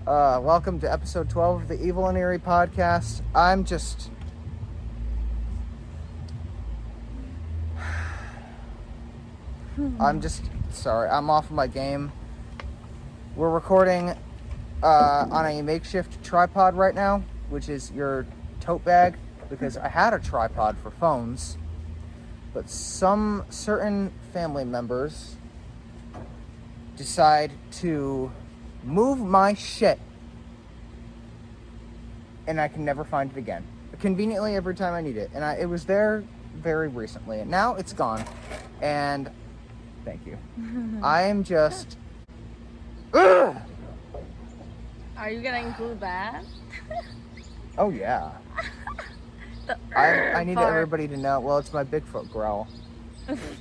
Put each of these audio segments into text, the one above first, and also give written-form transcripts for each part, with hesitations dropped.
Welcome to episode 12 of the Evil and Eerie Podcast. I'm sorry, I'm off of my game. We're recording on a makeshift tripod right now, which is your tote bag, because I had a tripod for phones, but some certain family members decide to move my shit, and I can never find it again. Conveniently, every time I need it. And it was there very recently, and now it's gone. And thank you. I am just... Ugh! Are you gonna include that? Oh, yeah. I need everybody to know. Well, it's my Bigfoot growl.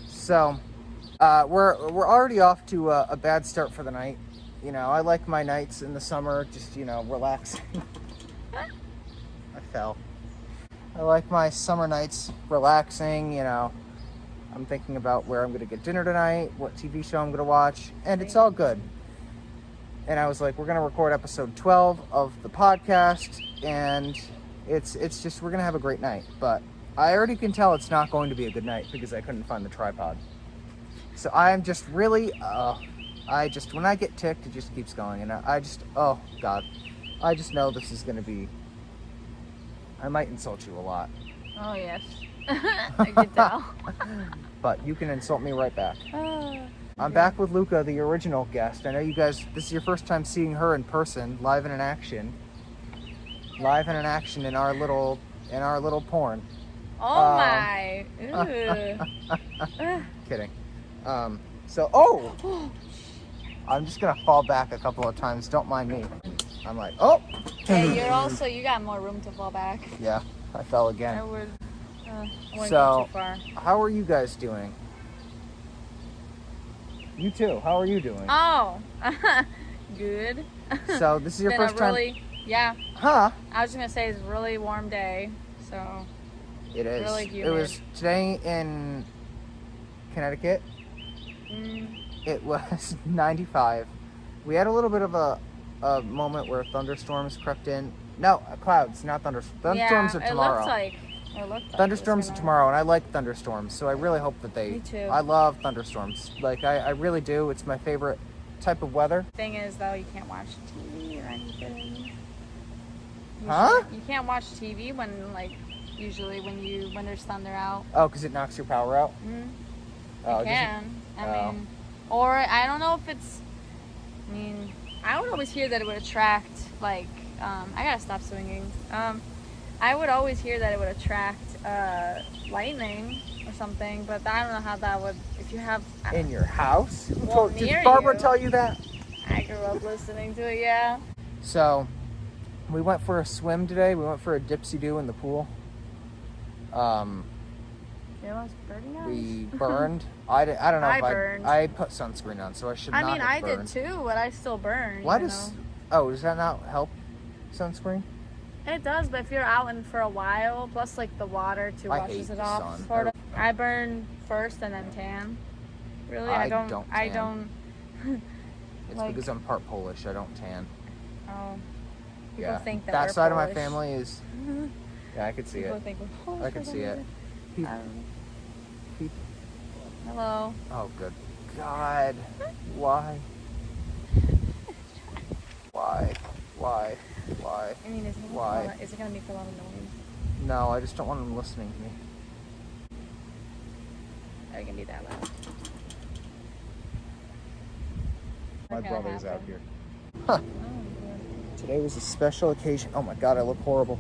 So, we're already off to a bad start for the night. You know, I like my nights in the summer, just, relaxing. I fell. I like my summer nights relaxing, I'm thinking about where I'm going to get dinner tonight, what TV show I'm going to watch, and it's all good. And I was like, we're going to record episode 12 of the podcast, and it's just, we're going to have a great night. But I already can tell it's not going to be a good night because I couldn't find the tripod. So I'm just really, when I get ticked, it just keeps going. And oh God, I just know this is going to be, I might insult you a lot. Oh, yes. I can tell. But you can insult me right back. I'm back with Luca, the original guest. I know you guys, this is your first time seeing her in person, live and in action. Live and in action in our little porn. Oh my. Kidding. I'm just gonna fall back a couple of times. Don't mind me. I'm like, oh. Hey, you got more room to fall back. Yeah, I fell again. I wouldn't go too far. How are you guys doing? You too. How are you doing? Oh, good. So this is your first time. Yeah. Huh? I was just gonna say it's a really warm day, so. It is. Really humid. It was today in Connecticut. It was 95. We had a little bit of a moment where thunderstorms crept in. No, clouds, not thunderstorms. Thunderstorms are tomorrow. It looked like thunderstorms are tomorrow, and I like thunderstorms, so I really hope that Me too. I love thunderstorms. Like, I really do. It's my favorite type of weather. Thing is, though, you can't watch TV or anything. You can't watch TV usually when there's thunder out. Oh, because it knocks your power out? Mm-hmm. Oh, I mean, or I don't know if I would always hear that it would attract, I gotta stop swinging. I would always hear that it would attract lightning or something, but I don't know how that would, if you have... In your house? Well, did Barbara tell you that? I grew up listening to it, yeah. So, we went for a swim today. We went for a dipsy-do in the pool. We burned. I don't know if burned. I put sunscreen on, so I should not have burned. I did too, but I still burned. Does that not help sunscreen? It does, but if you're out for a while, plus the water too washes it off, sort of. I burn first and then tan. Really, I don't tan. It's because I'm part Polish. I don't tan. Oh. People think that we're side Polish. of my family is. Yeah, I could see People it. think we're Polish. I could see it. Hello. Oh, good God. Why? Why? I mean, is it going to make a lot of noise? No, I just don't want them listening to me. Are you going to be that loud? My brother's out here. Huh. Today was a special occasion. Oh my God, I look horrible.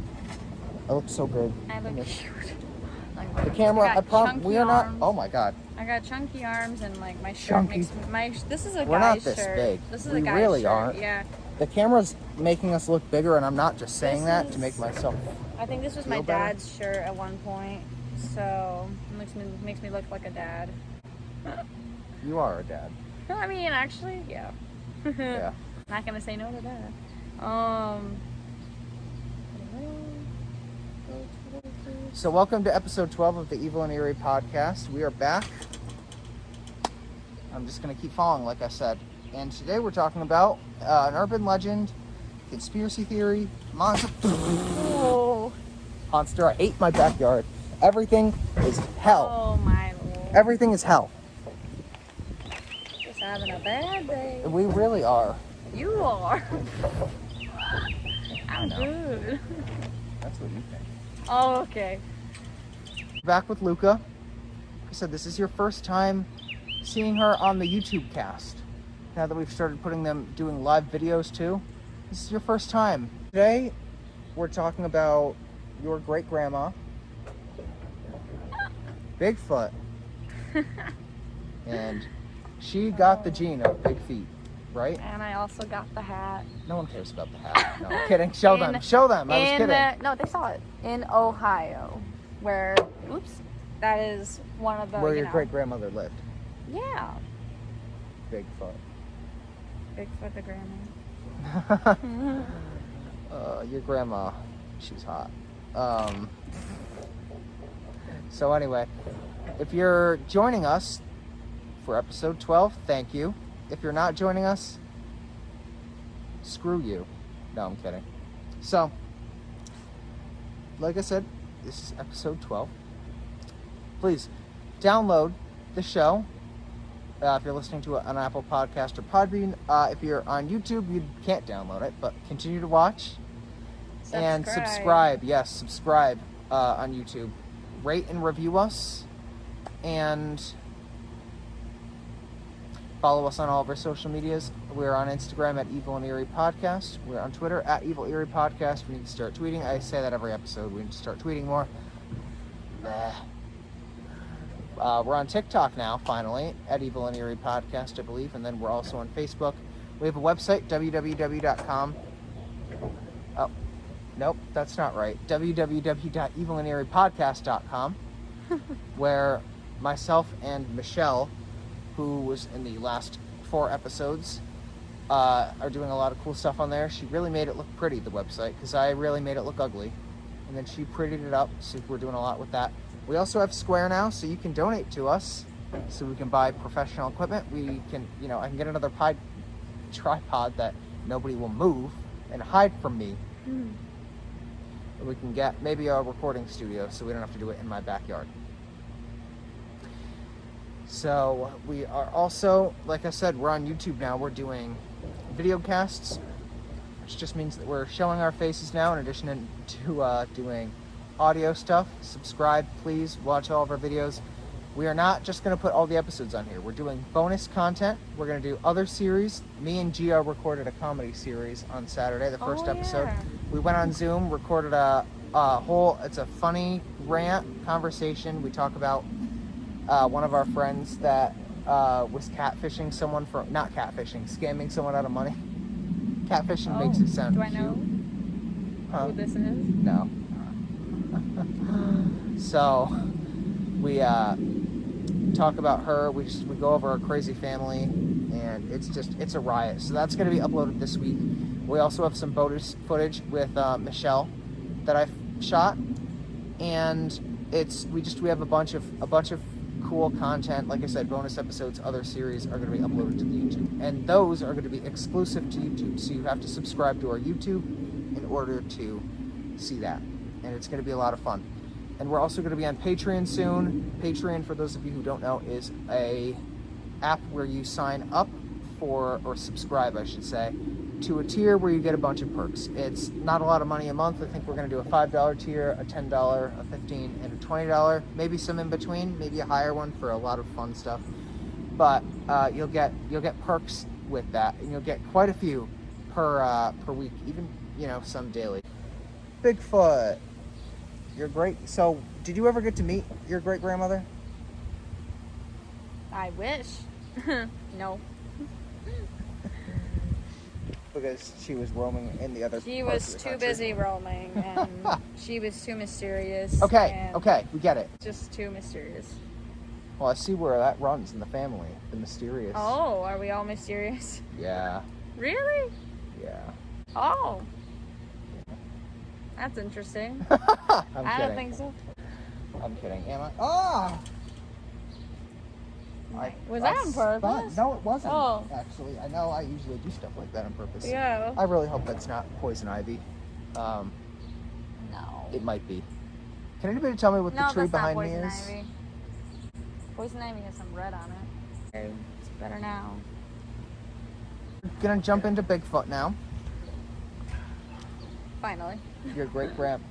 I look so good. I look cute. The camera, we are not. Oh my God. I got chunky arms and my shirt makes this is a guy's shirt. We're not this big. This is we a guy's really shirt. aren't. Yeah. The camera's making us look bigger, and I'm not just saying that to make myself. I think this was my dad's shirt at one point, so it makes me look like a dad. You are a dad. I mean, actually, yeah. Yeah. Not gonna say no to that. So welcome to episode 12 of the Evil and Eerie Podcast. We are back. I'm just going to keep following, like I said. And today we're talking about an urban legend conspiracy theory, monster. Oh. Monster, I hate my backyard. Everything is hell. Oh my lord. Everything is hell. Just having a bad day. We really are. You are. I'm know. good. That's what you think. Oh, okay. Back with Luca. Like I said, this is your first time seeing her on the YouTube cast. Now that we've started doing live videos too. This is your first time. Today, we're talking about your great-grandma, Bigfoot. And she got the gene of big feet, right? And I also got the hat. No one cares about the hat. No, I'm kidding. Show them. I was kidding. No, they saw it in Ohio, where, that is one of the, Where your great-grandmother lived. Yeah. Bigfoot. Bigfoot the grandma. Your grandma, she's hot. So anyway, if you're joining us for episode 12, thank you. If you're not joining us, screw you. No, I'm kidding. So, like I said, this is episode 12. Please download the show. If you're listening to it on Apple Podcast or Podbean, if you're on YouTube, you can't download it, but continue to watch. And subscribe. Yes, subscribe on YouTube. Rate and review us. And follow us on all of our social medias. We're on Instagram at Evil and Eerie Podcast. We're on Twitter at Evil Eerie Podcast. We need to start tweeting. I say that every episode. We need to start tweeting more. We're on TikTok now, finally, at Evil and Eerie Podcast, I believe. And then we're also on Facebook. We have a website, www.com. Oh, nope, that's not right. www.evilandeeriepodcast.com, where myself and Michelle, who was in the last 4 episodes, are doing a lot of cool stuff on there. She really made it look pretty, the website, because I really made it look ugly. And then she prettied it up, so we're doing a lot with that. We also have Square now, so you can donate to us, so we can buy professional equipment. We can, I can get another tripod that nobody will move and hide from me. We can get maybe a recording studio, so we don't have to do it in my backyard. So we are also, like I said, we're on YouTube now. We're doing video casts, which just means that we're showing our faces now in addition to doing audio stuff. Subscribe, please. Watch all of our videos. We are not just going to put all the episodes on here. We're doing bonus content. We're going to do other series. Me and Gio recorded a comedy series on Saturday, the first episode. We went on Zoom, recorded it's a funny rant conversation. We talk about one of our friends that was catfishing someone not catfishing, scamming someone out of money. Catfishing makes it sound cute. Do I know who this is? No. So we talk about her. We go over our crazy family, and it's a riot. So that's going to be uploaded this week. We also have some bonus footage with Michelle that I've shot, and we have a bunch of cool content. Like I said, bonus episodes, other series are going to be uploaded to the YouTube, and those are going to be exclusive to YouTube. So you have to subscribe to our YouTube in order to see that, and it's going to be a lot of fun. And we're also going to be on Patreon soon. Patreon, for those of you who don't know, is a app where you sign up or subscribe, I should say, to a tier where you get a bunch of perks. It's not a lot of money a month. I think we're going to do a $5 tier, a $10, a $15, and a $20. Maybe some in between, maybe a higher one for a lot of fun stuff. But you'll get perks with that, and you'll get quite a few per week, even some daily. Bigfoot. You're great. So, did you ever get to meet your great-grandmother? I wish. No. Because she was roaming in the other She parts was of the too country. busy roaming, and she was too mysterious. Okay, we get it. Just too mysterious. Well, I see where that runs in the family. The mysterious. Oh, are we all mysterious? Yeah. Really? Yeah. Oh. That's interesting. I don't think so. I'm kidding. Am I? Oh! Was that on purpose? No, it wasn't. Oh. Actually, I know I usually do stuff like that on purpose. Yeah. I really hope that's not poison ivy. No. It might be. Can anybody tell me what the tree behind me is? Ivy. Poison ivy has some red on it. Okay, it's better now. Gonna jump into Bigfoot now. Finally. Your great grand.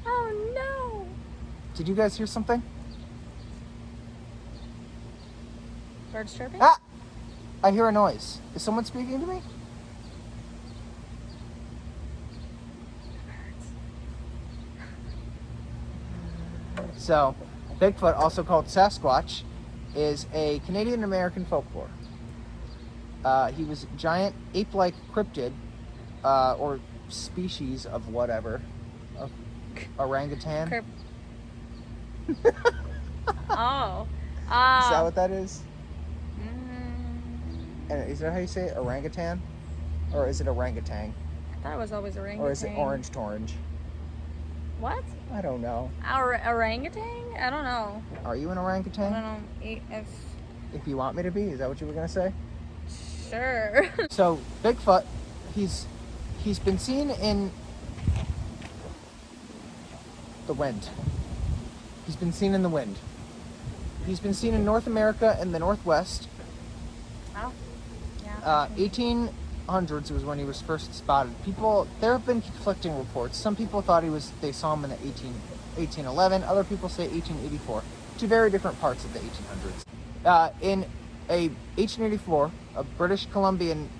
Oh no! Did you guys hear something? Birds chirping? Ah! I hear a noise. Is someone speaking to me? So, Bigfoot, also called Sasquatch, is a Canadian-American folklore. He was a giant ape-like cryptid, or species of whatever, of orangutan. Oh. Is that what that is? Mm, And is that how you say it? Orangutan? Or is it orangutan? I thought it was always orangutan. Or is it orange-orange? What? I don't know. Orangutan? I don't know. Are you an I orangutan? don't know. If you want me to be, is that what you were gonna say? Sure. So Bigfoot, he's been seen in the wind. He's been seen in the wind. He's been seen in North America and the Northwest. Oh. Yeah. 1800s was when he was first spotted. There have been conflicting reports. Some people thought they saw him in the 1811. Other people say 1884. Two very different parts of the 1800s. In a 1884, a British Columbian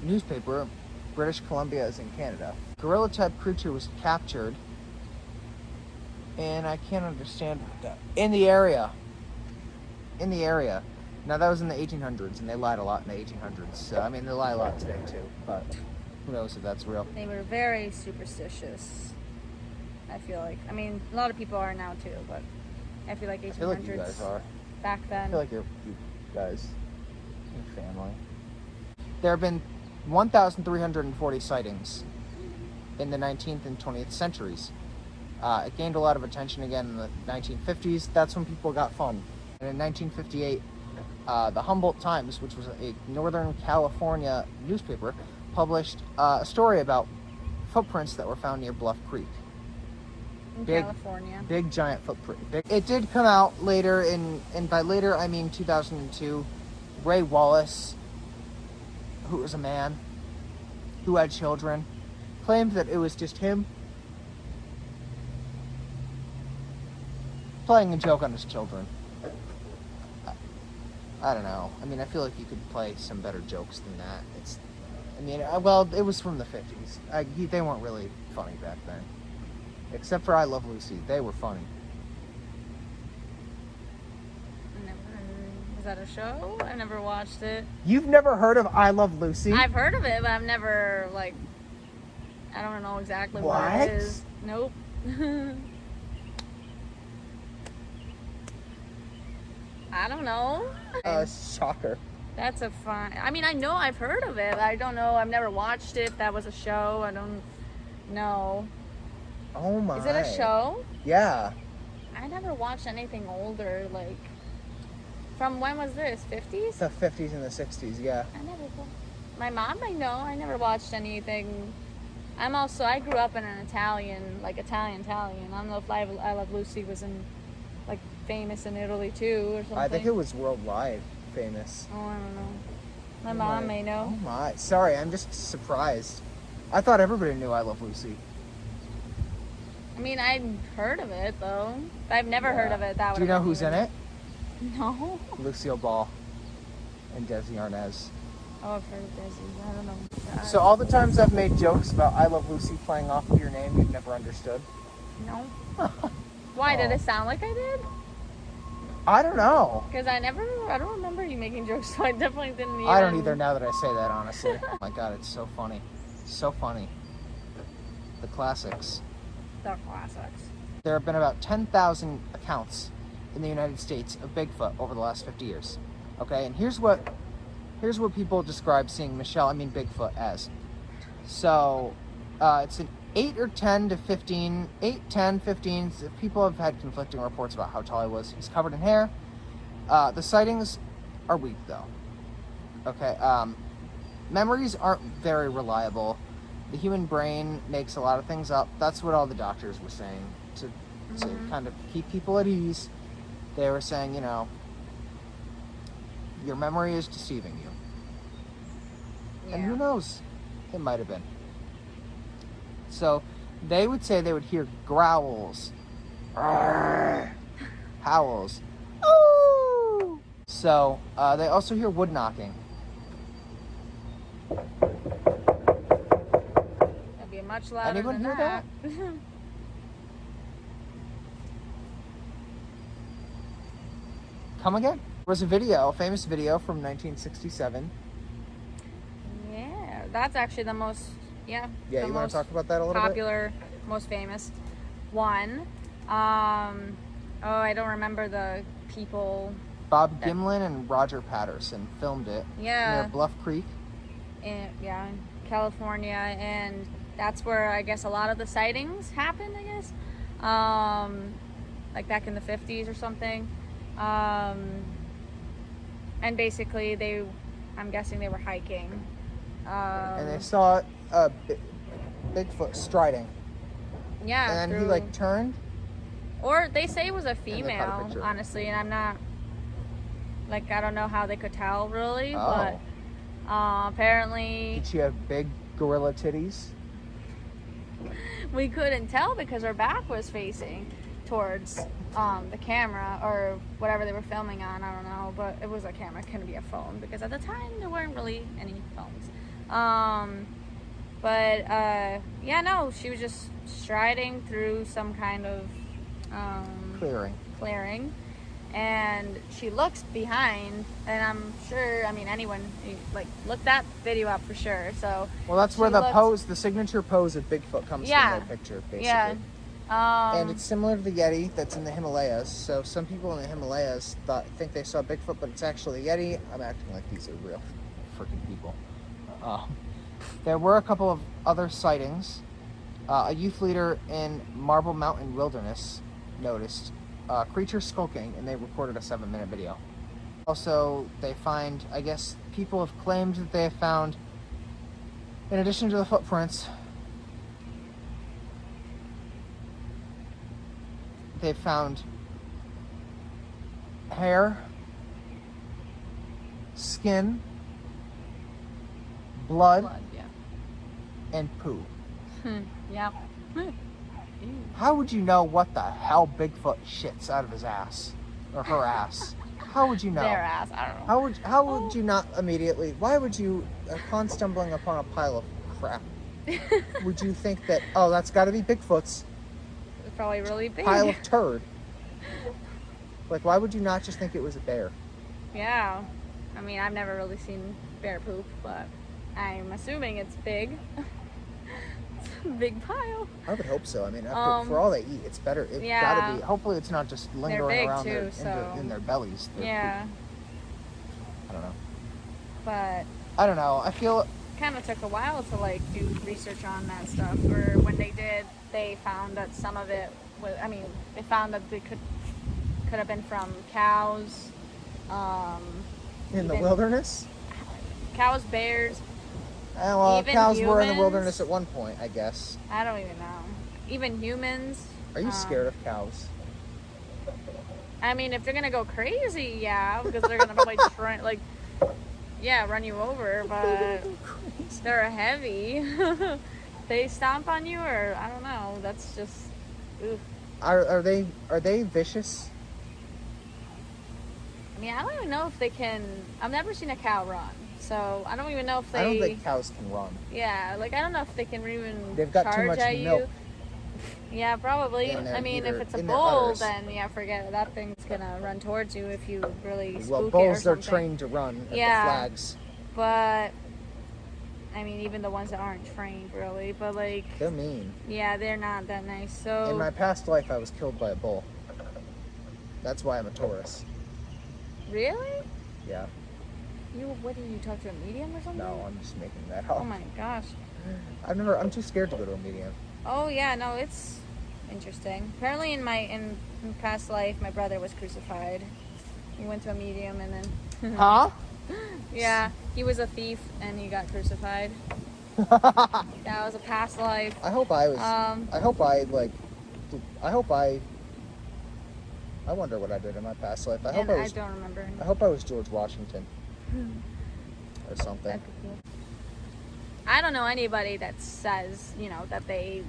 newspaper, British Columbia is in Canada, gorilla-type creature was captured, and I can't understand that. In the area. Now that was in the 1800s, and they lied a lot in the 1800s. So, I mean, they lie a lot today too, but who knows if that's real. They were very superstitious. I feel like. I mean, a lot of people are now too, but I feel like 1800s. I feel like you guys are. Back then. I feel like you guys, your family. There have been 1,340 sightings in the 19th and 20th centuries. It gained a lot of attention again in the 1950s. That's when people got fun. And in 1958, the Humboldt Times, which was a Northern California newspaper, published a story about footprints that were found near Bluff Creek. In California. Big giant footprint. It did come out later, and by later I mean 2002. Ray Wallace, who was a man who had children, claimed that it was just him playing a joke on his children. I don't know. I mean, I feel like you could play some better jokes than that. It was from the 50s. They weren't really funny back then. Except for I Love Lucy. They were funny. Was that a show? I never watched it. You've never heard of I Love Lucy? I've heard of it, but I've never, I don't know exactly what it is. Nope. I don't know. Shocker. That's a fun... I mean, I know I've heard of it. I don't know. I've never watched it. If that was a show. I don't know. Oh my. Is it a show? Yeah. I never watched anything older. From when was this? 50s? The 50s and the 60s, yeah. My mom might know. I never watched anything. I grew up in an Italian. I don't know if I Love Lucy was famous in Italy too or something. I think it was worldwide famous. Oh, I don't know. My mom may know. Oh my. Sorry, I'm just surprised. I thought everybody knew I Love Lucy. I mean, I've heard of it though. If I've never heard of it, that would. Do you know who's in it? No. Lucille Ball and Desi Arnaz. Oh, I've heard of Desi. I don't know. So all the times I've made jokes about I Love Lucy playing off of your name, you've never understood? No. Why? Did it sound like I did? I don't know. Because I don't remember you making jokes, so I definitely didn't even... I don't either now that I say that, honestly. Oh my God, it's so funny. So funny. The classics. The classics. There have been about 10,000 accounts in the United States of Bigfoot over the last 50 years. Okay, and here's what people describe seeing Bigfoot as. So, it's an 8 or 10 to 15, 8, 10, 15, people have had conflicting reports about how tall he was. He's covered in hair. The sightings are weak, though. Okay, memories aren't very reliable. The human brain makes a lot of things up. That's what all the doctors were saying to kind of keep people at ease. They were saying, you know, your memory is deceiving you. Yeah. And who knows? It might have been. So they would say they would hear growls, howls. Ooh! So they also hear wood knocking. That'd be much louder. Anyone than hear that? Come again? There was a famous video from 1967. Yeah, that's actually the most, Yeah, you want to talk about that a little popular, most famous one. I don't remember the people. Bob Gimlin and Roger Patterson filmed it near Bluff Creek. In California, and that's where I guess a lot of the sightings happened, I guess. Like back in the 50s or something. And basically I'm guessing they were hiking. And they saw Bigfoot striding. Yeah. And then he like turned. Or they say it was a female, honestly, and I'm not, like, I don't know how they could tell really, but apparently. Did she have big gorilla titties? We couldn't tell because her back was facing towards the camera or whatever they were filming on. I don't know, but it was a camera. It couldn't be a phone because at the time there weren't really any phones. She was just striding through some kind of clearing, and she looks behind, and I'm sure, I mean, anyone, like, look that video up for sure. So well, that's where the signature pose of Bigfoot comes from their picture, basically. Yeah. And it's similar to the Yeti that's in the Himalayas. So some people in the Himalayas think they saw Bigfoot, but it's actually a Yeti. I'm acting like these are real freaking people. There were a couple of other sightings. A youth leader in Marble Mountain Wilderness noticed creatures skulking, and they recorded a 7-minute video. Also, they find, I guess, people have claimed that they have found, in addition to the footprints, they've found hair, skin, blood and poo. Yeah. How would you know what the hell Bigfoot shits out of his ass or her ass? How would you know? Their ass, I don't know. How would you not immediately? Why would you, upon stumbling upon a pile of crap, would you think that that's got to be Bigfoot's? It's probably really big. Pile of turd. Like, why would you not just think it was a bear? Yeah, I mean, I've never really seen bear poop, but I'm assuming it's big. Big pile. I would hope so. I mean, for all they eat, it's better. It's gotta be. Hopefully, it's not just lingering around in their bellies. Yeah. I don't know. But I don't know. I feel kind of took a while to like do research on that stuff. Or when they did, they found that some of it was. I mean, they found that they could have been from cows. In the wilderness. Cows, bears. Well, cows were in the wilderness at one point, I guess. I don't even know. Even humans. Are you scared of cows? I mean, if they're gonna go crazy, yeah, because they're gonna probably run you over. But they're heavy. They stomp on you, or I don't know. That's just. Oof. Are they vicious? I mean, I don't even know if they can. I've never seen a cow run. So I don't even know if they. I don't think cows can run. Yeah, like I don't know if they can even. They've got charge too much at milk. You. Yeah, probably. I mean, if it's a bull, then forget it. That thing's gonna run towards you if you really spook it or bulls are something. trained to run at the flags. But I mean, even the ones that aren't trained, really. But like. They're mean. Yeah, they're not that nice. So. In my past life, I was killed by a bull. That's why I'm a Taurus. Really? Yeah. What did you talk to a medium or something? No, I'm just making that up. Oh my gosh. I'm too scared to go to a medium. Oh yeah, no, it's interesting. Apparently, in past life, my brother was crucified. He went to a medium and then. Huh? Yeah, he was a thief and he got crucified. That was a past life. I hope I was. I wonder what I did in my past life. I don't remember. I hope I was George Washington. Or something. That'd be cool. I don't know anybody that says, that they,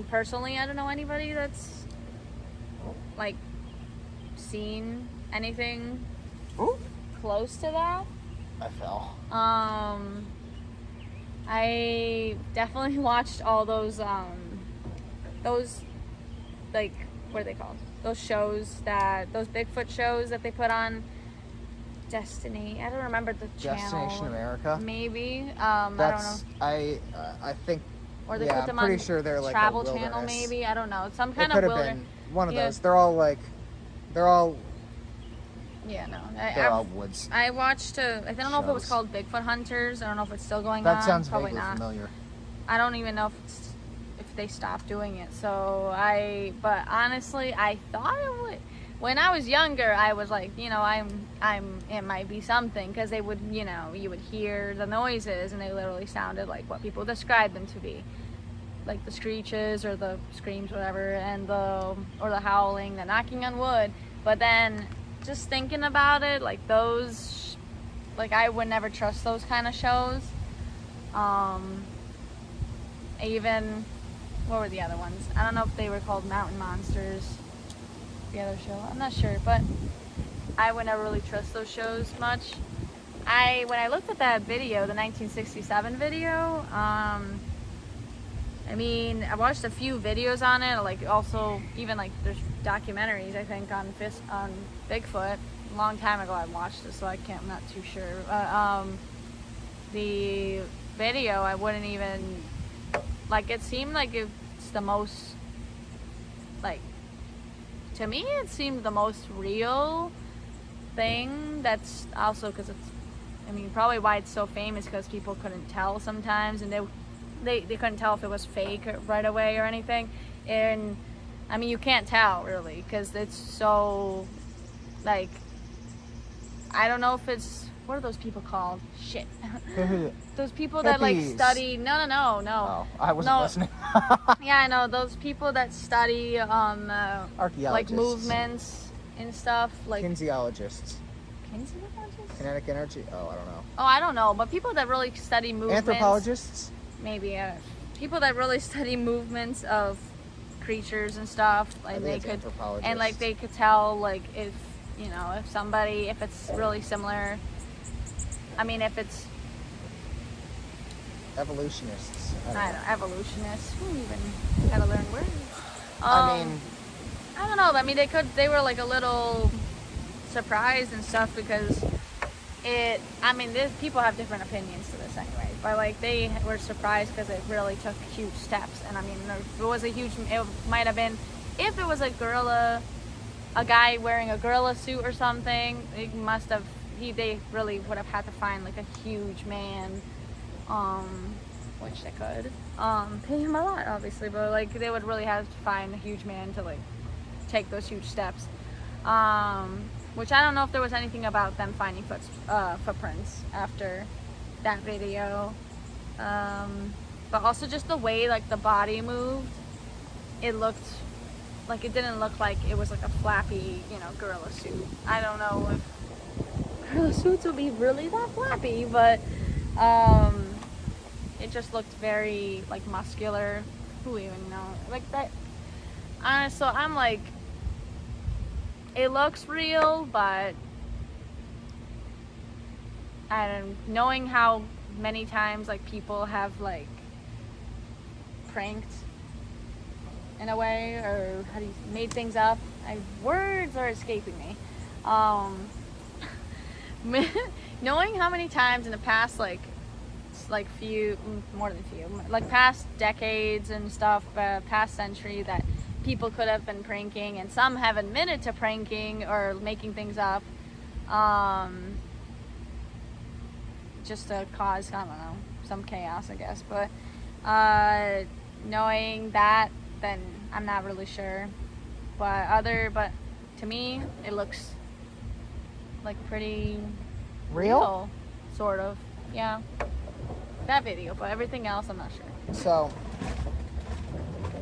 personally, I don't know anybody that's, seen anything close to that. I fell. I definitely watched all those, what are they called? Those Bigfoot shows that they put on Destiny. I don't remember the channel. Destination America. Maybe. I don't know. I think. Or they yeah, put them I'm pretty on sure they're like Travel a wilderness. Channel. Maybe. I don't know. Some kind it of could have been one of those. They're all. Yeah, no. They're all woods. I watched. I don't know if it was called Bigfoot Hunters. I don't know if it's still going on. That sounds Probably vaguely not. familiar. I don't even know if they stopped doing it. But honestly, I thought it would. When I was younger, I was like, it might be something, because they would, you would hear the noises and they literally sounded like what people described them to be, like the screeches or the screams, whatever, and or the howling, the knocking on wood. But then, just thinking about it, I would never trust those kind of shows. Even, what were the other ones? I don't know if they were called Mountain Monsters. The other show, I'm not sure, but I would never really trust those shows much. When I looked at that video, the 1967 video, I watched a few videos on it, also even there's documentaries, I think, on Bigfoot. A long time ago I watched it, so I'm not too sure. The video, I wouldn't even, it seemed like it's the most, to me, it seemed the most real thing. That's also because it's, probably why it's so famous, because people couldn't tell sometimes, and they couldn't tell if it was fake right away or anything. And, you can't tell, really, because it's so, I don't know if it's, what are those people called? Shit. Those people that study. No. Oh, I wasn't listening. Yeah, I know those people that study archaeologists, movements and stuff, kinesiologists. Kinetic energy. Oh, I don't know. Oh, I don't know, but people that really study movements. Anthropologists. Maybe people that really study movements of creatures and stuff. They could, and they could tell if if it's really similar. If it's evolutionists. I don't know, evolutionists. Who even gotta learn words? I don't know. They were a little surprised and stuff, because people have different opinions to this anyway. But they were surprised because it really took huge steps. And if it was it might have been, if it was a guy wearing a gorilla suit or something, it must have. They really would have had to find a huge man, which they could, pay him a lot, obviously, but they would really have to find a huge man to take those huge steps, which I don't know if there was anything about them finding footprints after that video, but also just the way the body moved, it looked it didn't look like it was a flappy gorilla suit. I don't know if gorilla suits will be really that flappy, but it just looked very muscular. Who even know that? So I'm it looks real, but knowing how many times people have pranked in a way, or how do you made things up? Words are escaping me. Knowing how many times in the past past decades and stuff, past century, that people could have been pranking, and some have admitted to pranking or making things up, just to cause, I don't know, some chaos, I guess. But Knowing that, then I'm not really sure. But to me, it looks like pretty Real? Sort of. Yeah. That video, but everything else, I'm not sure. So,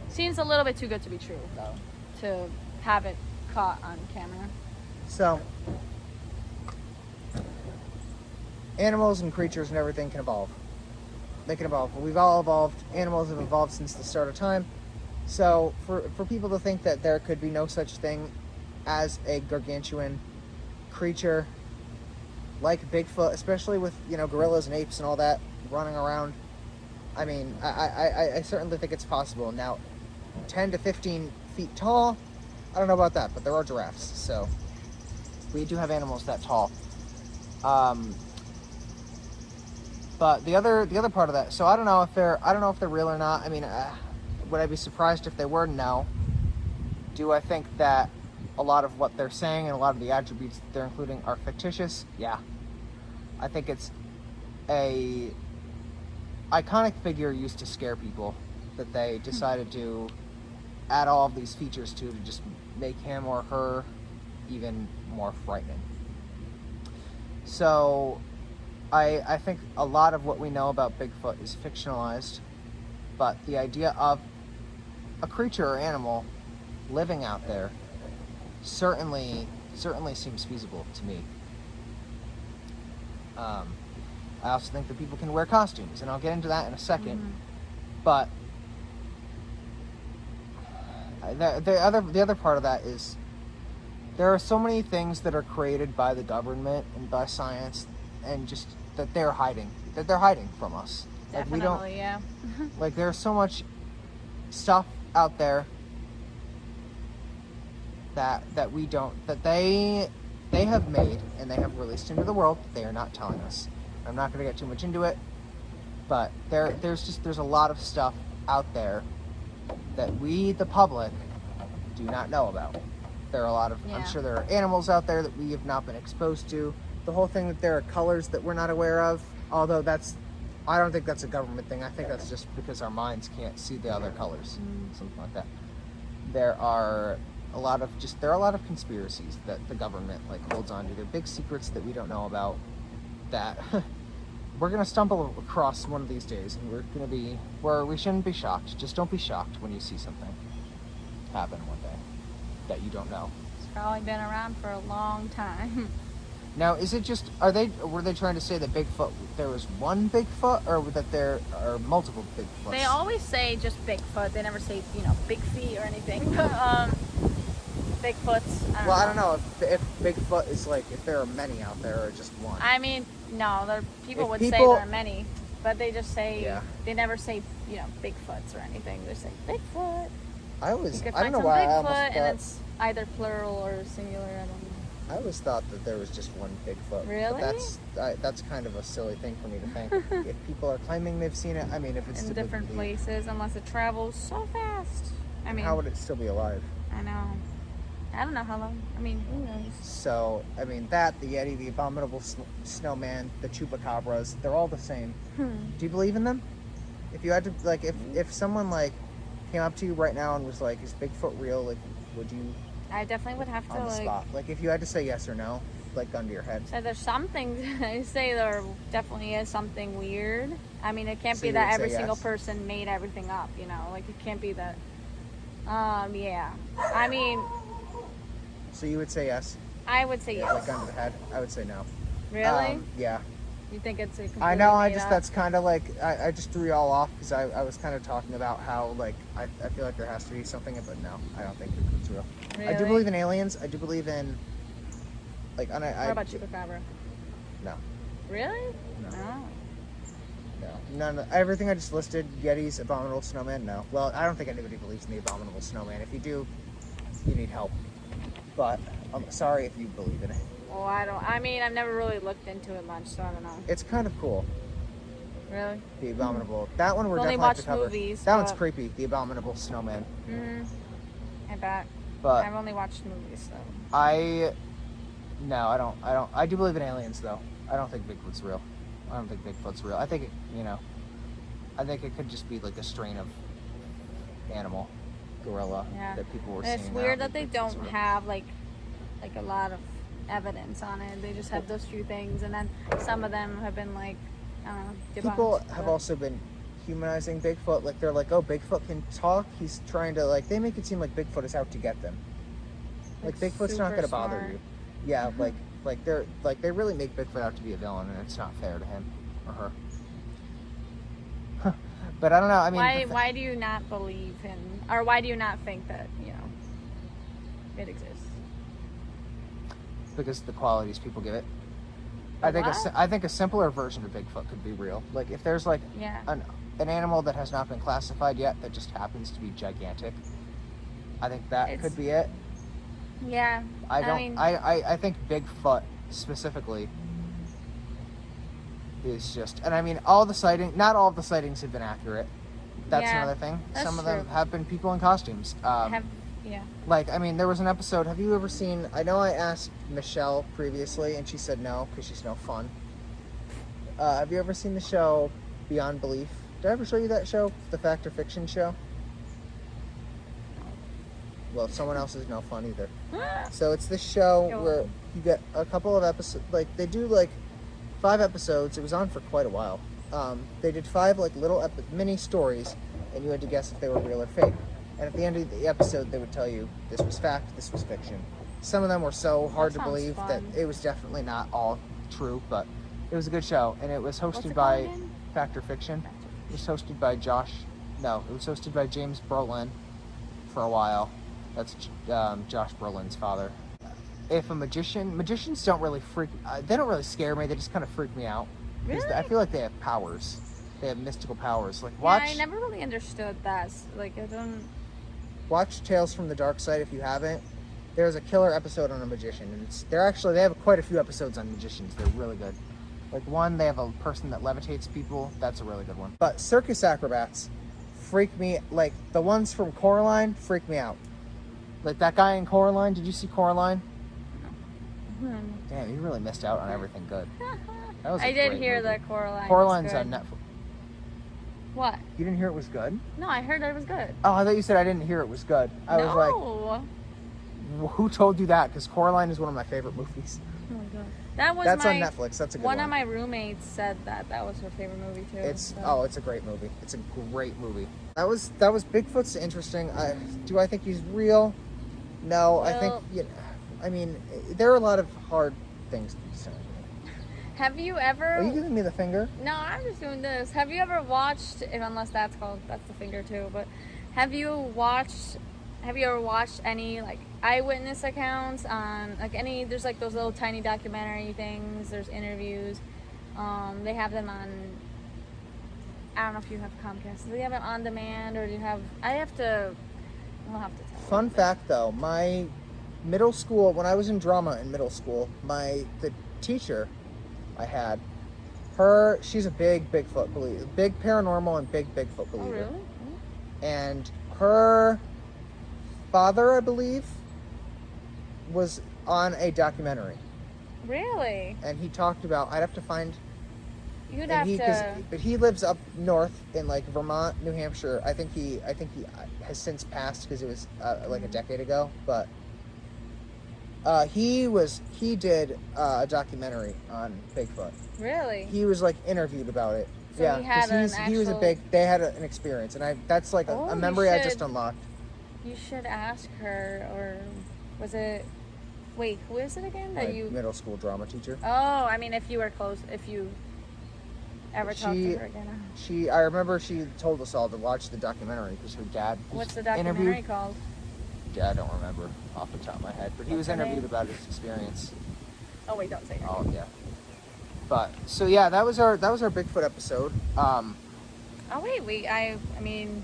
seems a little bit too good to be true, though, to have it caught on camera. So, animals and creatures and everything can evolve. They can evolve. We've all evolved. Animals have evolved since the start of time. So, for people to think that there could be no such thing as a gargantuan creature like Bigfoot, especially with, gorillas and apes and all that running around, I mean, I certainly think it's possible. Now, 10 to 15 feet tall, I don't know about that, but there are giraffes, so we do have animals that tall. But the other part of that, so I don't know if they're real or not. I mean, would I be surprised if they were? No. Do I think that a lot of what they're saying and a lot of the attributes that they're including are fictitious? Yeah. I think it's a iconic figure used to scare people that they decided to add all of these features to just make him or her even more frightening. So I think a lot of what we know about Bigfoot is fictionalized, but the idea of a creature or animal living out there certainly seems feasible to me. I also think that people can wear costumes, and I'll get into that in a second. Mm-hmm. But the other part of that is there are so many things that are created by the government and by science, and just that they're hiding from us. Definitely, like we don't, yeah. Like there's so much stuff out there that we don't, that they have made and they have released into the world. They are not telling us. I'm not going to get too much into it, but there's a lot of stuff out there that we, the public, do not know about. There are a lot of, yeah. I'm sure there are animals out there that we have not been exposed to. The whole thing that there are colors that we're not aware of, although I don't think that's a government thing. I think that's just because our minds can't see the other colors, something like that. There are a lot of conspiracies that the government holds on to. They're big secrets that we don't know about, that we're gonna stumble across one of these days, and we're gonna be where we shouldn't be shocked. Just don't be shocked when you see something happen one day that you don't know. It's probably been around for a long time. Now, is it just, were they trying to say that Bigfoot, there was one Bigfoot, or that there are multiple Bigfoots? They always say just Bigfoot. They never say, Big Feet or anything. Bigfoots. I don't know if Bigfoot is if there are many out there or just one. I mean, no, people would say there are many, but they just say, yeah. They never say, Bigfoots or anything. They say Bigfoot. I don't know why I almost thought, and it's either plural or singular, I don't know. I always thought that there was just one Bigfoot. Really? But that's kind of a silly thing for me to think. If people are claiming they've seen it, I mean, if it's in different places, unless it travels so fast. I mean, how would it still be alive? I know. I don't know how long. I mean, who knows? So, I mean, the Yeti, the abominable snowman, the chupacabras, they're all the same. Do you believe in them? If you had to, if someone, came up to you right now and was like, is Bigfoot real? Would you... I definitely would have to, on the spot. If you had to say yes or no, gun to your head. So there's something, I say there definitely is something weird. I mean, it can't be that every single person made everything up, it can't be that, yeah. I mean... So you would say yes? I would say yes. Gun to the head? I would say no. Really? Yeah. You think it's a completely I know, that's kind of I just threw you all off because I was kind of talking about how, I feel like there has to be something, but no, I don't think Bigfoot's real. Really? I do believe in aliens. I do believe in, what about Chupacabra? No. Really? No. No. None. Everything I just listed, Yetis, abominable snowman, no. Well, I don't think anybody believes in the abominable snowman. If you do, you need help. But I'm sorry if you believe in it. Oh, I mean, I've never really looked into it much, so I don't know. It's kind of cool. Really? The abominable. That one we're definitely only have to cover. Movies, that one's creepy. The abominable snowman. I bet. But I've only watched movies, so. I don't. I do believe in aliens, though. I don't think Bigfoot's real. I think I think it could just be like a strain of animal, gorilla, that people were seeing. It's weird that they don't have like a lot of evidence on it. They just have those few things, and then some of them have been like, I don't know, debunked. People have also been humanizing Bigfoot. Like, they're like, oh, Bigfoot can talk. He's trying to, like, they make it seem like Bigfoot is out to get them. Like Bigfoot's not going to bother you. Yeah, they really make Bigfoot out to be a villain, and it's not fair to him or her. But I don't know. I mean, why do you not believe him, or why do you not think that it exists? Because of the qualities people give it. I think a simpler version of Bigfoot could be real. Like, if there's like an animal that has not been classified yet that just happens to be gigantic, I think that could be it. Yeah. I think Bigfoot specifically is just, and I mean, not all of the sightings have been accurate. That's another thing. Some of them have been people in costumes. Like, I mean, there was an episode, have you ever seen, I know I asked Michelle previously and she said no, because she's no fun. Have you ever seen the show Beyond Belief? Did I ever show you that show? The Fact or Fiction show? Well, someone else is no fun either. So it's this show where you get a couple of episodes, like, they do like 5 episodes. It was on for quite a while. They did 5 like little mini stories, and you had to guess if they were real or fake. And at the end of the episode, they would tell you this was fact, this was fiction. Some of them were so hard to believe that it was definitely not all true, but it was a good show. And it was hosted by Fact or Fiction. It was hosted by it was hosted by James Brolin for a while. That's Josh Brolin's father. If magicians don't really they don't really scare me, they just kind of freak me out. Really? I feel like they have powers. They have mystical powers. Like, watch. Yeah, I never really understood that. Like, I don't. Watch Tales from the Dark Side if you haven't. There's a killer episode on a magician, and they have quite a few episodes on magicians. They're really good. Like, one, they have a person that levitates people. That's a really good one. But circus acrobats freak me. Like, the ones from Coraline freak me out. Like that guy in Coraline. Did you see Coraline? No. Damn, you really missed out on everything good. That was I did hear movie. that Coraline. Coraline's on Netflix. What? You didn't hear it was good? No, I heard that it was good. Oh, I thought you said I didn't hear it was good. I was like, who told you that? Because Coraline is one of my favorite movies. Oh my god, that's on Netflix. That's a good one. One of my roommates said that was her favorite movie too. It's a great movie. It's a great movie. That was Bigfoot's interesting. Do I think he's real? No, I think I mean, there are a lot of hard things to be said. Have you ever... Are you giving me the finger? No, I'm just doing this. Have you ever watched, unless that's the finger too, but have you ever watched any, like, eyewitness accounts on, like, there's, like, those little tiny documentary things, there's interviews, they have them on, I don't know if you have Comcast, do they have it on demand, or do you have, I'll have to tell you. Fun fact, though, my middle school, when I was in drama in middle school, the teacher I had, she's a big Bigfoot believer, big paranormal and big Bigfoot believer. Oh, really? And her father, I believe, was on a documentary. Really? And he talked about, I'd have to find... But he lives up north in, like, Vermont, New Hampshire. I think he has since passed because it was, like, a decade ago, but... he did a documentary on Bigfoot. Really? He was like interviewed about it. So yeah, he was they had an experience, and that's like a memory I just unlocked. You should ask her, or was it? Wait, who is it again? Middle school drama teacher. Oh, I mean, if you were close, if you ever talked to her again. I remember she told us all to watch the documentary because her dad. What's the documentary called? Yeah, I don't remember off the top of my head, but he was interviewed about his experience. Oh wait, don't say it. Oh yeah. But so yeah, that was our Bigfoot episode. Oh wait, I mean,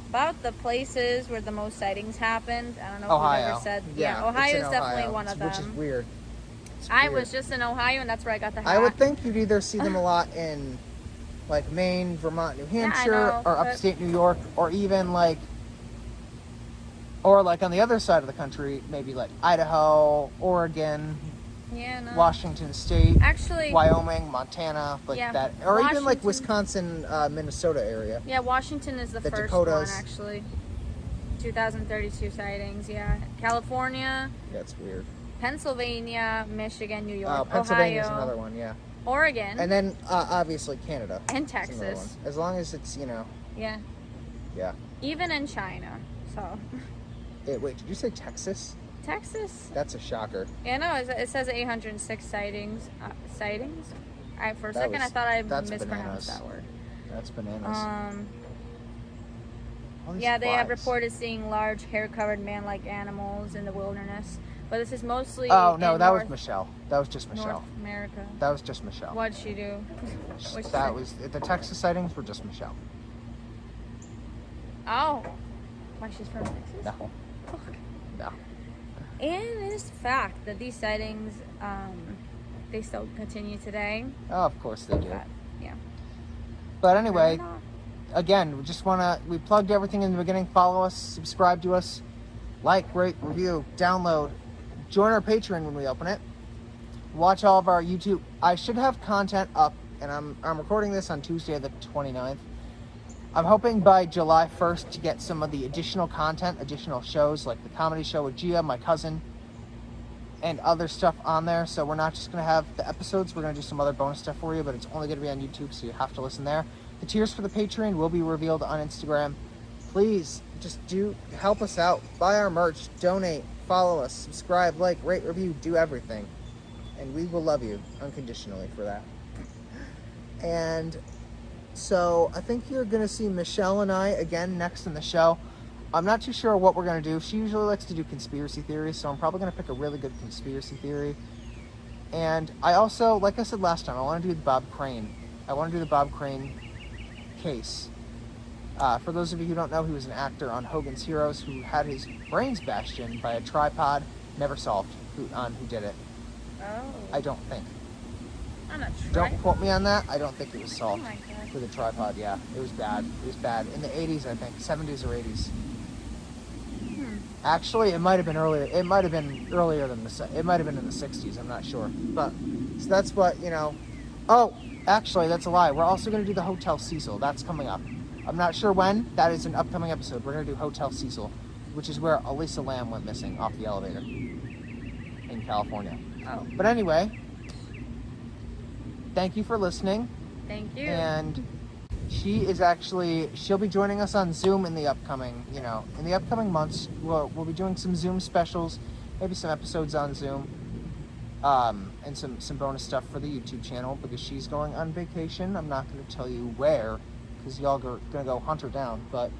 about the places where the most sightings happened. I don't know if you've ever said. Yeah, Ohio is definitely one of them. Which is weird. I was just in Ohio, and that's where I got the hat. I would think you'd either see them a lot in, like, Maine, Vermont, New Hampshire, or upstate New York, or even like. Or, like, on the other side of the country, maybe, like, Idaho, Oregon, Yeah, no. Washington State, Actually, Wyoming, Montana, like yeah, that, or even like Washington. Wisconsin, Minnesota area. Yeah, Washington is the first Dakotas. one, actually. 2032 sightings, yeah. California, That's weird. Pennsylvania, Michigan, New York, Pennsylvania is Ohio, another one, yeah. Oregon, And then obviously Canada and is another one. Texas. As long as it's Yeah. yeah. Even in China. So, Wait, did you say Texas? Texas. That's a shocker. Yeah, no, it says 806 sightings. Sightings? For a That second, I was- thought I that's mispronounced bananas. that word. That's bananas. All these Yeah, they have flies. reported seeing large, hair-covered man-like animals in the wilderness, but this is mostly. Oh no, in that was North, Michelle. That was just Michelle. North America. That was just Michelle. What'd she do? What'd she That say? was the Texas sightings were just Michelle. Oh, why she's from Texas? No, Fuck. no. And it is fact that these sightings, they still continue today. Oh, of course they do. But, yeah. But anyway, Fair enough. again, we plugged everything in the beginning. Follow us, subscribe to us, like, rate, review, download, join our Patreon when we open it. Watch all of our YouTube. I should have content up, and I'm recording this on Tuesday the 29th. I'm hoping by July 1st to get some of the additional content, additional shows like the comedy show with Gia, my cousin, and other stuff on there. So we're not just going to have the episodes, we're going to do some other bonus stuff for you, but it's only going to be on YouTube, so you have to listen there. The tiers for the Patreon will be revealed on Instagram. Please, just help us out. Buy our merch, donate, follow us, subscribe, like, rate, review, do everything. And we will love you unconditionally for that. And so I think you're going to see Michelle and I again next in the show. I'm not too sure what we're going to do. She usually likes to do conspiracy theories, so I'm probably going to pick a really good conspiracy theory. And I also, like I said last time, I want to do the Bob Crane. I want to do the Bob Crane case. For those of you who don't know, he was an actor on Hogan's Heroes who had his brains bashed in by a tripod, never solved who did it. Oh. I don't think. I'm not sure. Don't quote me on that. I don't think it was solved. Oh my God. With a tripod, yeah. It was bad. It was bad. In the 80s, I think. 70s or 80s. Actually, it might have been earlier. It might have been earlier than it might have been in the 60s. I'm not sure. But, so that's what, Oh, actually, that's a lie. We're also going to do the Hotel Cecil. That's coming up. I'm not sure when. That is an upcoming episode. We're going to do Hotel Cecil, which is where Elisa Lam went missing off the elevator in California. Oh. But anyway, thank you for listening. Thank you. And she'll be joining us on Zoom in the upcoming months. We'll be doing some Zoom specials, maybe some episodes on Zoom, and some bonus stuff for the YouTube channel because she's going on vacation. I'm not going to tell you where because y'all are going to go hunt her down, but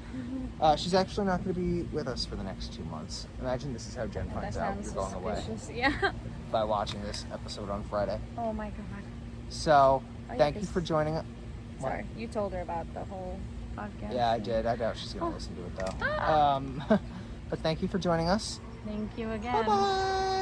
she's actually not going to be with us for the next 2 months. Imagine this is how Jen finds out you're going away. Yeah. By watching this episode on Friday. Oh my God. So, yeah, thank you for joining us. Sorry, you told her about the whole podcast. Yeah, I did. I doubt she's going to listen to it, though. But thank you for joining us. Thank you again. Bye-bye.